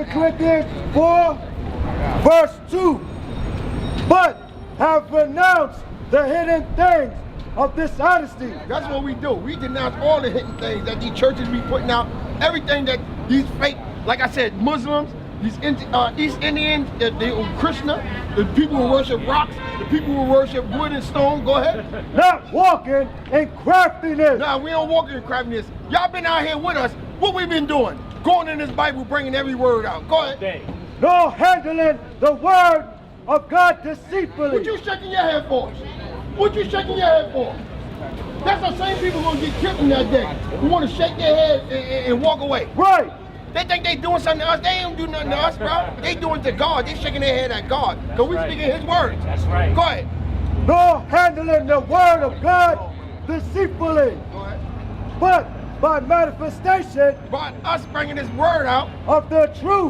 Corinthians 4, verse 2. But have renounced the hidden things of dishonesty. That's what we do. We denounce all the hidden things that these churches be putting out. Everything that these fake, like I said, Muslims, these East Indians, the Krishna, the people who worship rocks, the people who worship wood and stone. Go ahead. Not walking in craftiness. Nah, we don't walk in craftiness. Y'all been out here with us. What we been doing? Going in this Bible, bringing every word out. Go ahead. Nor handling the word of God deceitfully. What you shaking your head for? What you shaking your head for? That's the same people gonna get killed in that day. Who want to shake their head and walk away. Right. They think they doing something to us. They ain't do nothing to us, bro. They doing to God. They shaking their head at God. Because we speaking His words. That's right. Go ahead. Nor handling the word of God deceitfully. Go ahead. But by manifestation By us bringing this word out of the truth